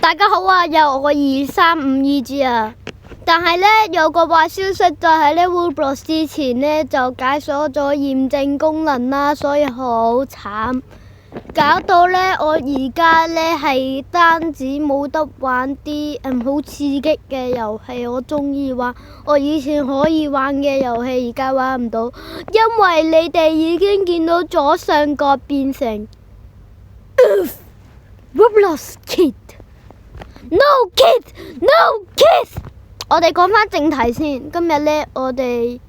大家好啊，有我2352G啊。但係呢，有個壞消息就係呢 Roblox 之前呢就解鎖咗驗證功能啦，所以好慘，搞到呢我而家呢係單止冇得玩啲好刺激嘅遊戲，我中意玩，我以前可以玩嘅遊戲而家玩唔到，因為你哋已經見到左上角變成Roblox Kid。No kids, no kids。我哋講返正題先，今日呢，我哋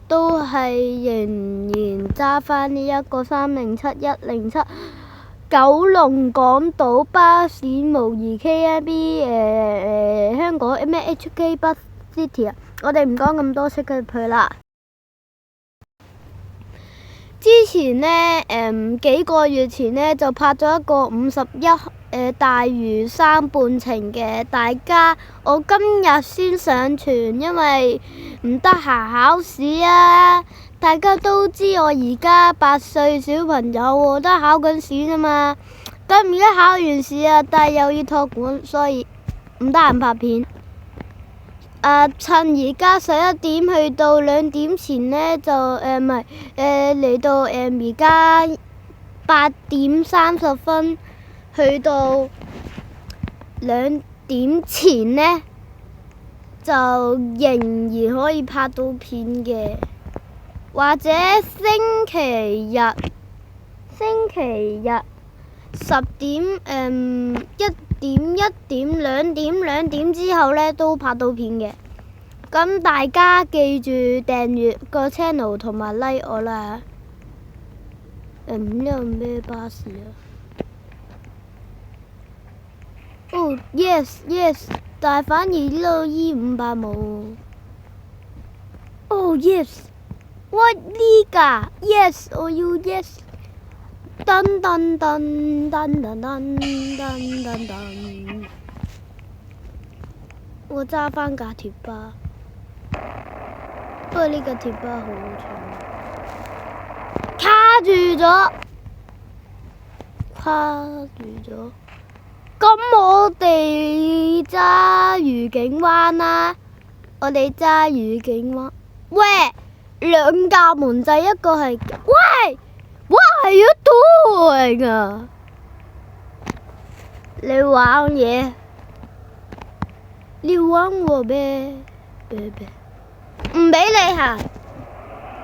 都係仍然揸返呢一個307107九龍港島巴士模擬 KIB 香港咩 HK Bus City 啊，我哋唔講咁多，識佢去啦。之前呢，幾個月前呢，就拍咗一個51大嶼山半程嘅，大家我今日先上傳，因為唔得閒考試啊。大家都知我而家8歲小朋友喎，都考緊試啫嘛。咁而家考完試啊，但係又要託管，所以唔得閒拍片。趁而家11點去到2點前呢，就嚟到而家8點30分去到2點前呢，就仍然可以拍到片嘅，或者星期日10點1點2點之後呢都拍到片嘅。咁大家記住訂閱個 channel 同埋 like 我啦。呢個咩巴士啊？Oh yes，但係反而呢度 E500冇。Oh yes，what 呢㗎 ？Yes，我要 yes。噔噔噔噔噔噔噔噔噔，我揸返架鐵巴，不過呢架鐵巴好重，卡住咗。咁我哋揸愉景灣啦，我哋揸愉景灣。喂，2架門仔，一個係喂。What are you doing 啊？你玩嘢？你玩我咩？唔俾你行。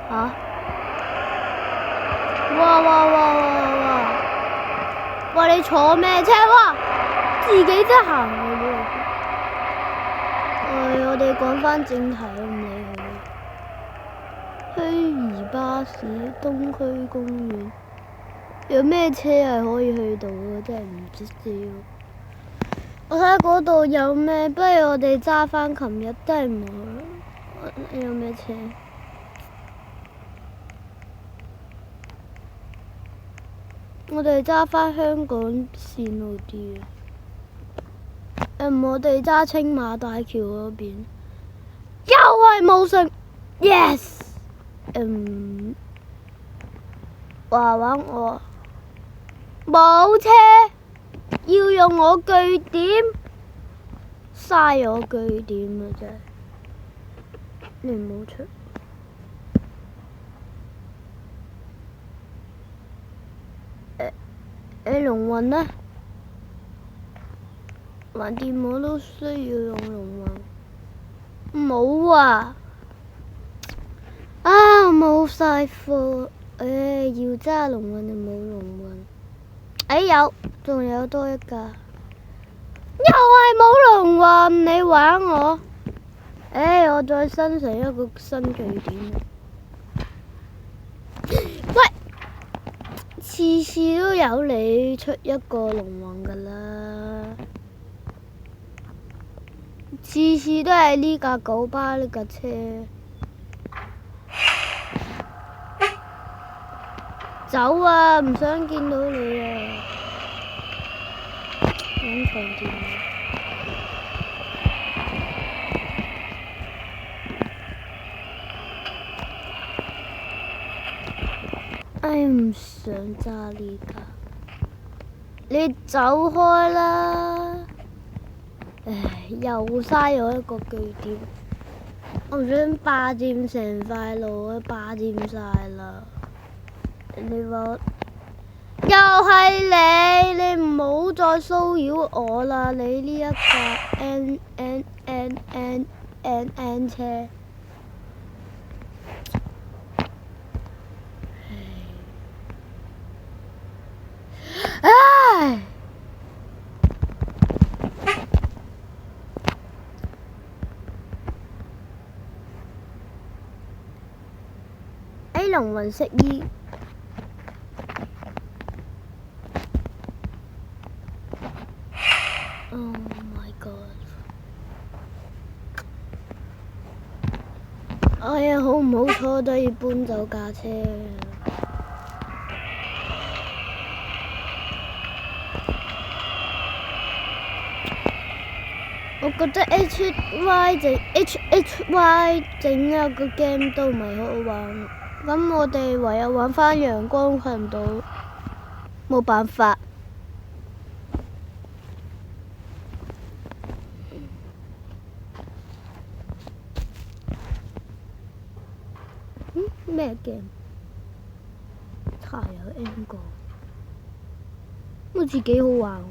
嚇！哇！你坐咩車？哇！自己真行嘅喎。我哋講返正題，唔理佢。虛擬巴士東區公園有咩車係可以去到嘅？真係唔知道。我睇嗰度有咩？不如我哋揸返琴日真係冇。有咩車？我哋揸返香港線路啲我哋揸青馬大橋嗰邊，又係冇信。Yes。話玩我冇車，要用我據點，嘥我據點啊！真係你唔好出。龍運呢？玩電話都需要用龍運，冇啊！冇晒貨，要揸龍運就冇龍運。有，仲有多一架，又係冇龍運，你玩我？我再生成一個新據點。喂，次次都有你出一個龍運㗎啦，次次都係呢架九巴呢架車。走啊！唔想見到你啊！揾床墊。唔想揸呢架，你走開啦！唉，又嘥咗一個據點。我想霸佔成塊路都霸佔晒啦。你話又係你唔好再騷擾我啦！你呢一架 N 車。唉。龍雲色衣。Oh my god！ 哎呀，好唔好彩都要搬走架車。我覺得 HY 整一個 game 都唔係好玩，咁我哋唯有玩返陽光群島，冇辦法。咩 game？ 茶有 N 個，好似幾好玩喎。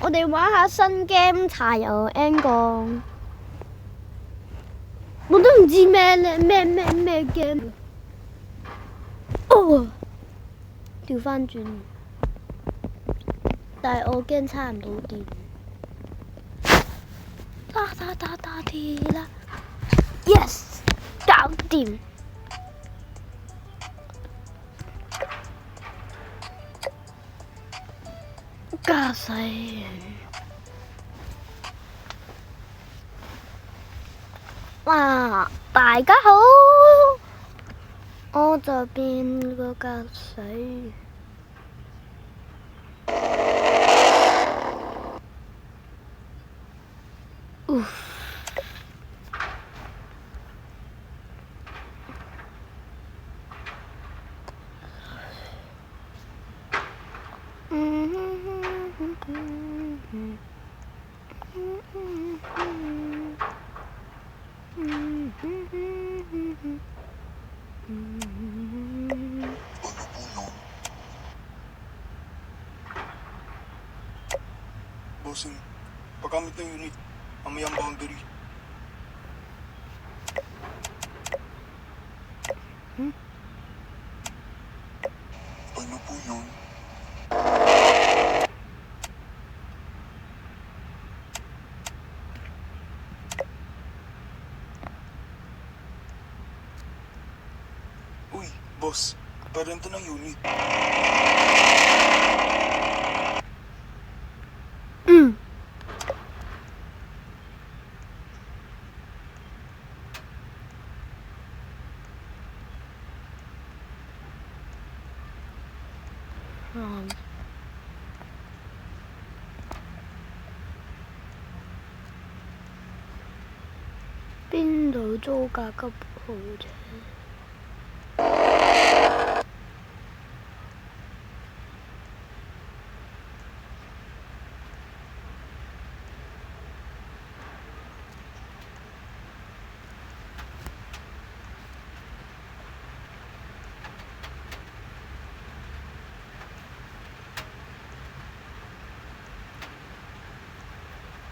我哋玩下新 game 茶油 N 個，我都唔知咩 game。哦，調返轉，但係我驚差唔到電。打鐵啦 ！Yes， 搞掂。駕駛。哇！大家好，我就變個駕駛。Bossing, paggamit ng unit, mamayang boundary. Ano po yun? Uy, boss, parento ng unit.邊度租架急號車？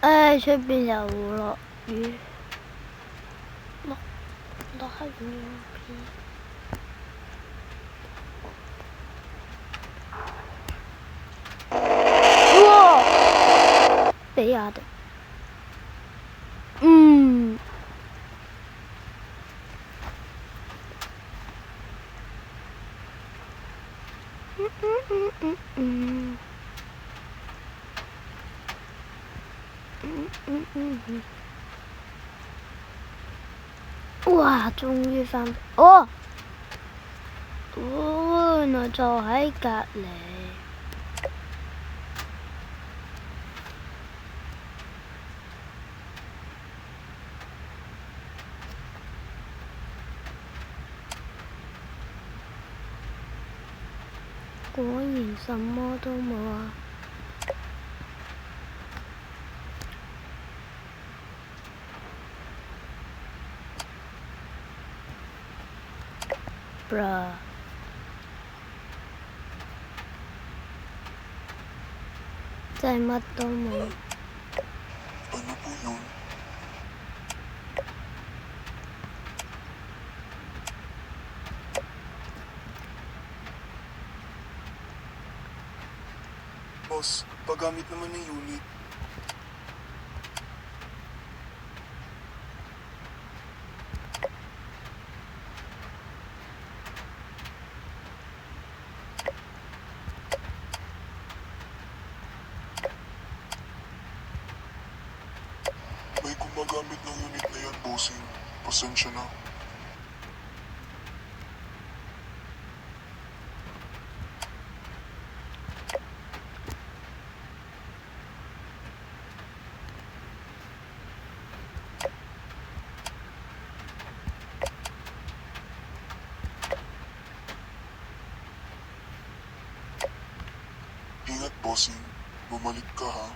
唉，出邊又落雨，落黑雨片。哇！比亞迪。哇！終於返哦，原來就喺隔離。果然什麼都冇啊！ bruh 真係乜都冇。 Ano po yun? Boss, paggamit naman ng unit. May gumagamit ng unit na yan, bossing. Pasensya na. Ingat, bossing. Bumalik ka, ha?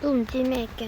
都唔知咩鏡。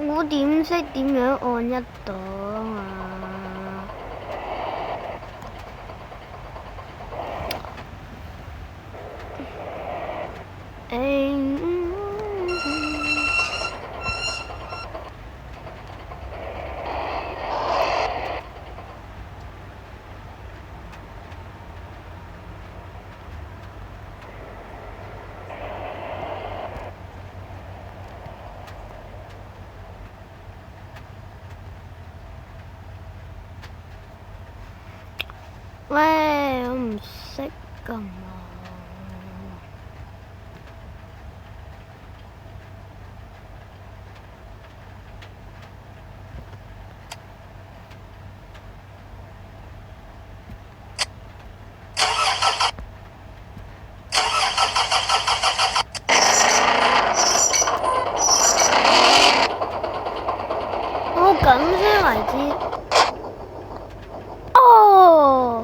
我點識點樣按一檔啊？喂，我唔識㗎嘛。我咁先為之。哦。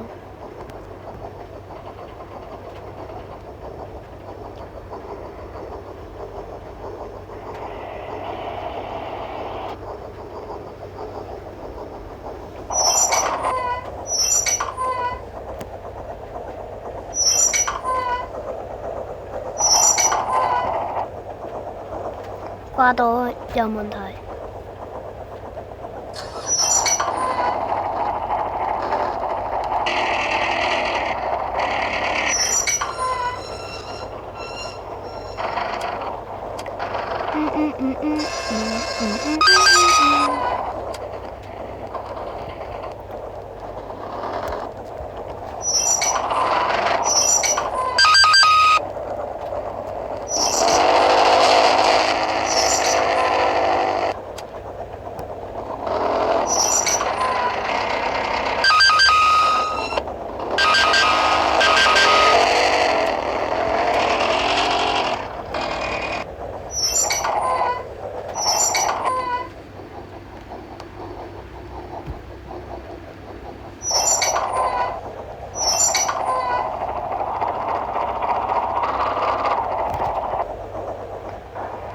掛到有問題。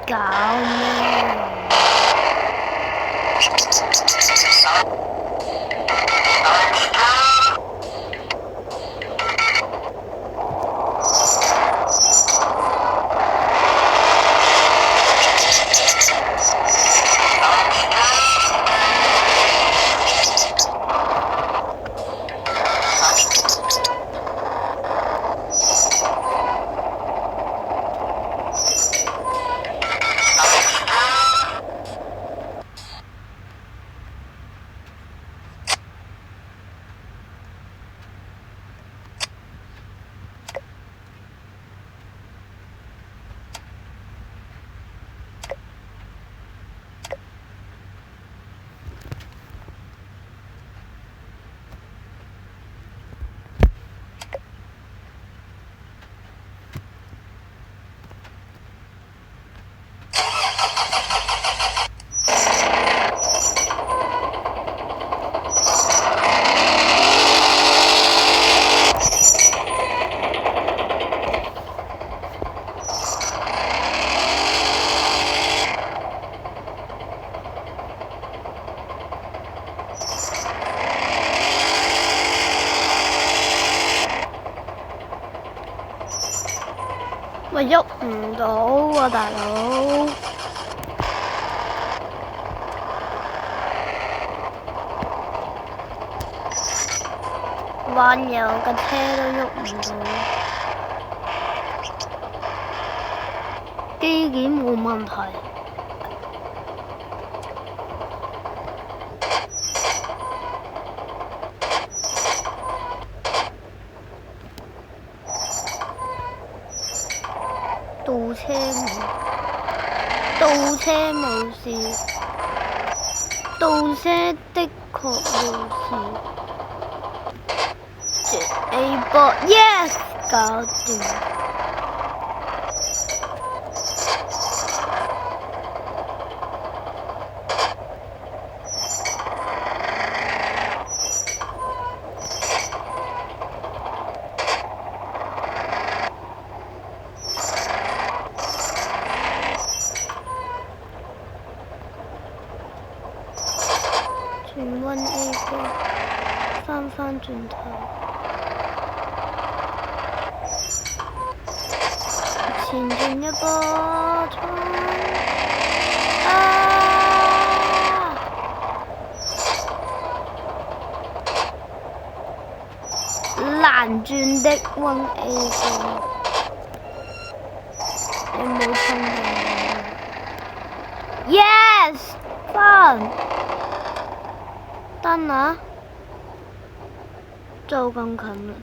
搞咩？我喐唔到喎，大佬。玩嘢，我架車都喐唔到。機件冇問題。倒車冇事，倒車的確冇事。A 波 ，yes， 搞掂。轉彎 A 波，返轉頭。前進一波，衝！難轉的彎 A 波，你冇衝到我。Yes， 翻！等啊，就咁近啦，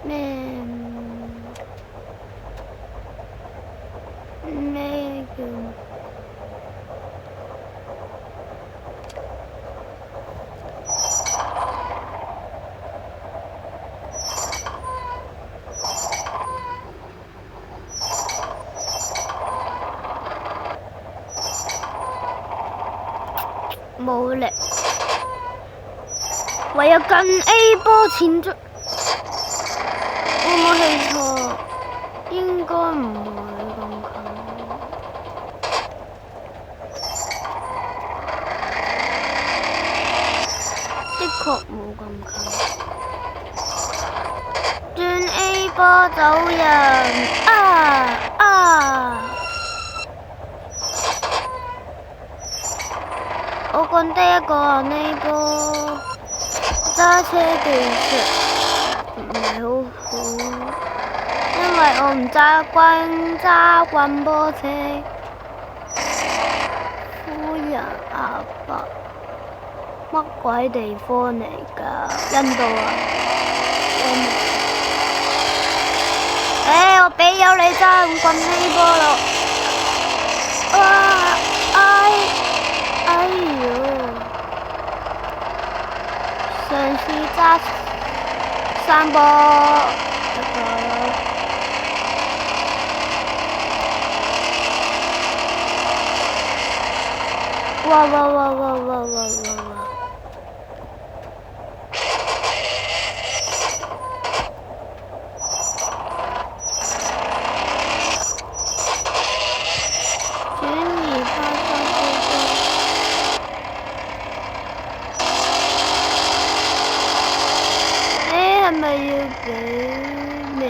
咩叫？冇力，唯有近 A 波前進。會唔會氣錯？應該唔會咁近。的確冇咁近。轉 A 波走人我講得一個呢波揸車技術唔係好好，因為我唔揸棍波車。夫人阿伯，乜鬼地方嚟㗎？印度啊！我俾有你揸棍呢波咯！哎呦！上次揸3波哇！係咪要俾咩？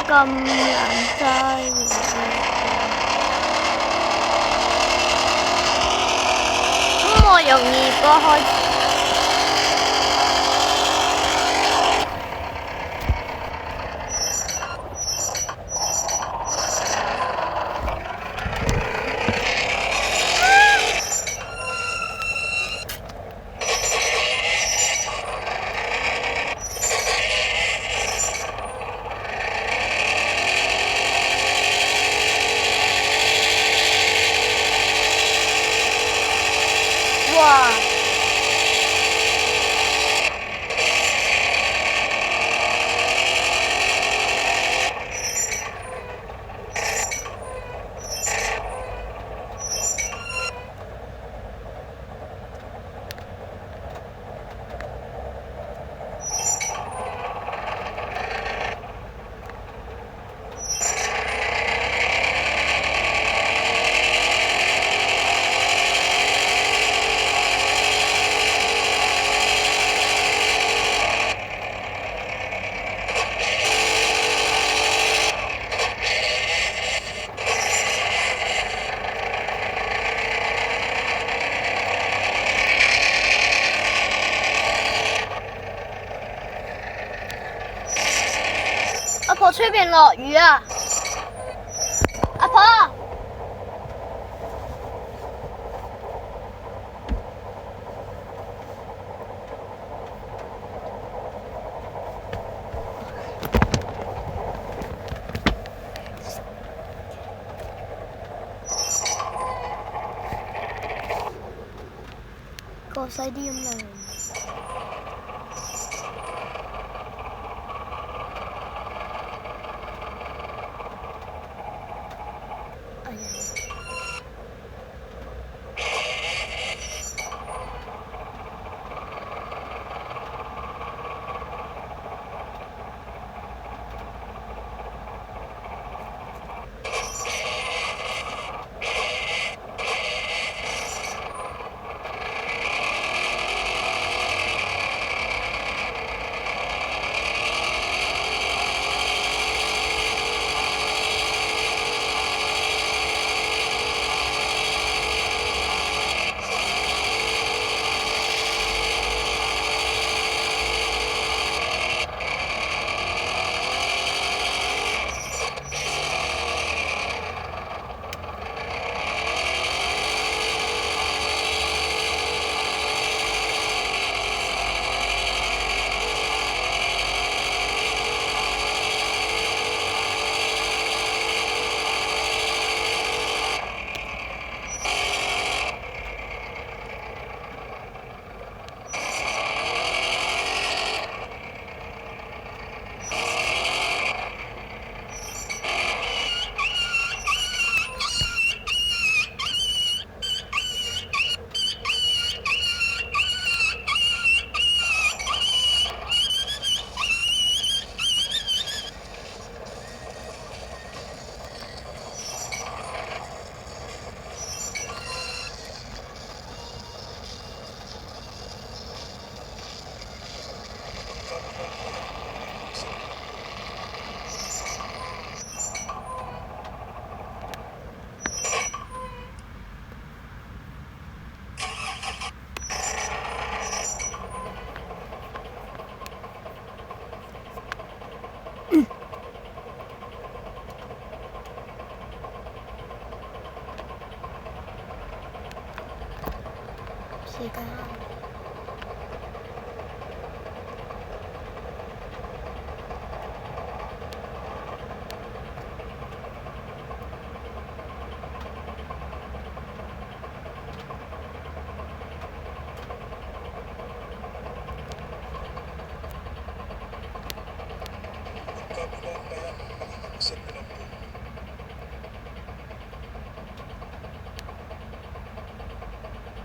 咁難揸嘅，咁我由2波開始。哇！出邊落雨啊！阿婆，個細啲咁樣。哎呀！時間。Kabilang bayan, pakikipagsan mo lang po.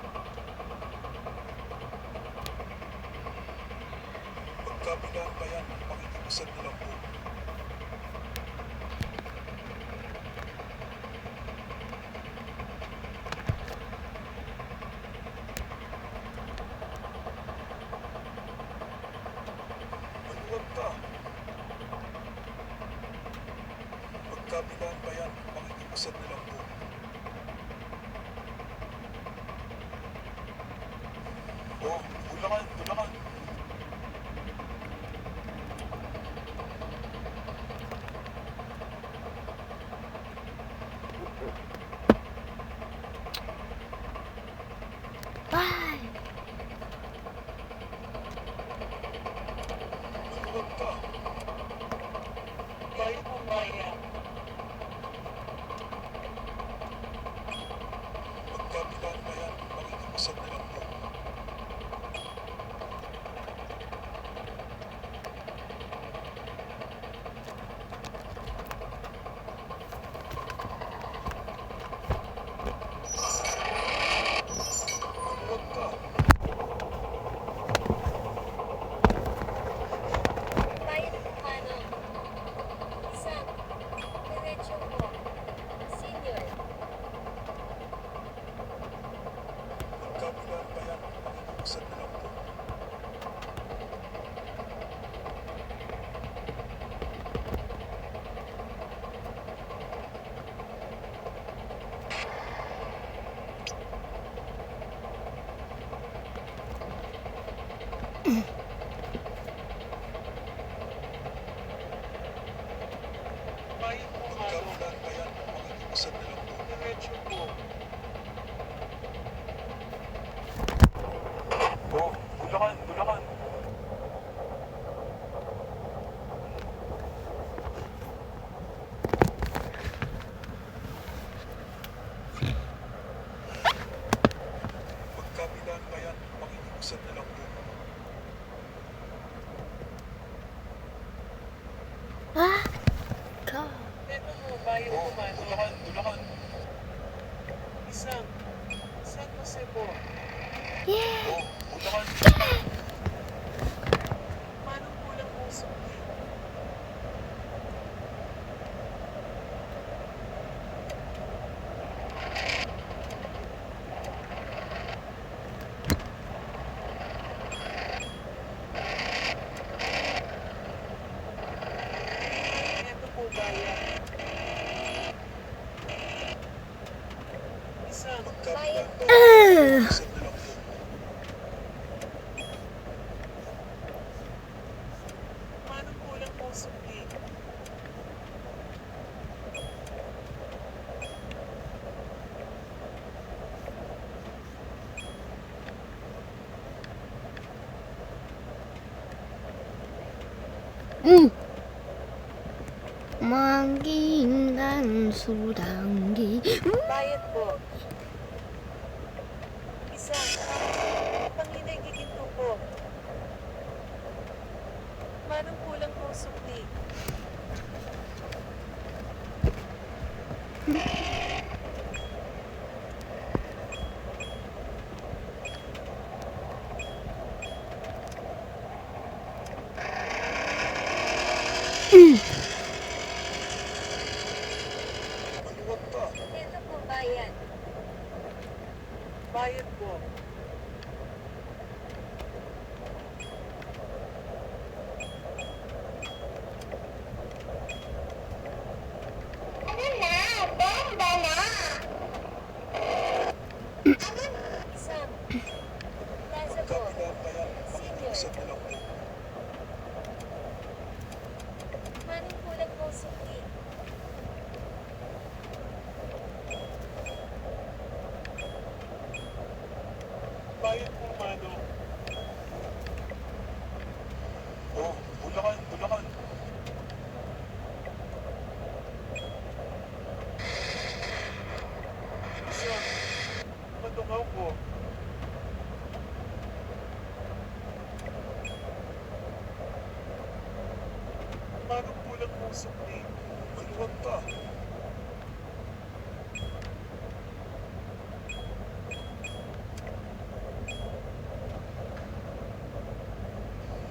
Maluwag ka. Kabilang bayan, pakikipagsan mo lang po. Maluwag ka. Magkabilang bayan, pakikipagsan mo lang po. Oh, ulangan, ulangan. Bye! Maluwag ka. Bayad mo bayan. Magkabilaan ba yan? Makikiusap na lang po. Maluwag ka. Bayad po paano? Isang, diretso po. Senior, Magkabilaan ba yan? Makikiusap na lang po. Bayad mo paano? Magkabilaan ba yan? Makikiusap na lang po. Diretso po. Oh, Bulacan, Bulacan. Magkabilaan ba yan? Makikiusap na lang po. Ah! Go! Ito mo, bayad mo Oh, paano? Bulacan, Bulacan. Isang, San Jose po. Yeah! Oh, Bulacan. Paano kulang po sukli? Ito po bayan. Isang, Magkabilaan ba yan? Makikiusap na lang po. paano kulang po sukli? Mangkingan sudanggi. Bayad po. Isang, Panginay giginto po. Manong kulang po sukli? Maluwag ka. ito po bayad. Bayad po. Isang, plaza po. Magkabilaan ba yan? Makikiusap na lang po. Manong kulang po sukli? Bayad po, Manong. Oh, Bulacan, Bulacan. Isang, Matungaw po. Manong kulang po sukli? Maluwag ka.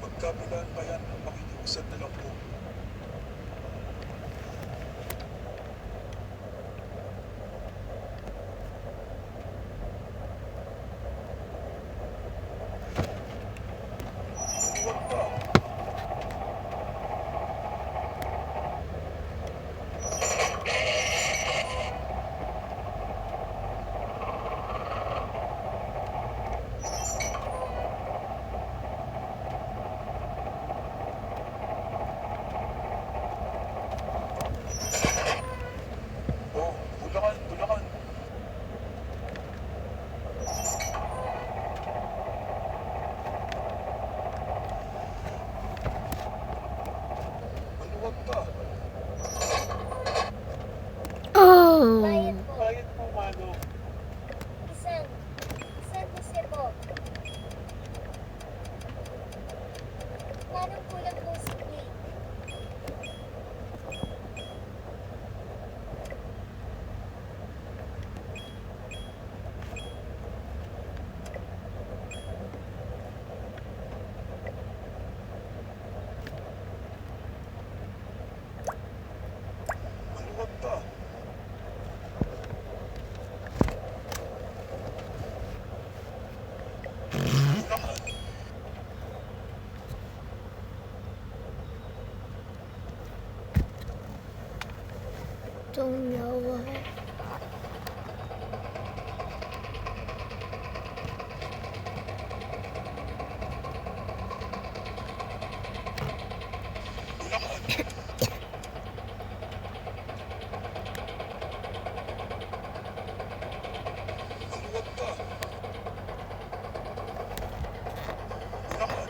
Magkabilaan ba yan? Makikiusap na lang po. Maluwag ka. Lahat.仲有啊，Lahat. Maluwag ka. Lahat.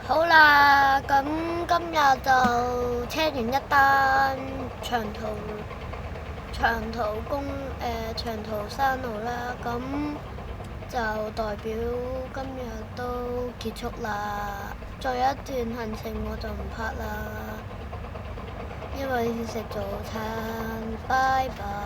好啦，咁今日就車完一單長途山路啦，咁就代表今日都結束啦。仲有一段行程我就唔拍啦，因為要食早餐。拜拜。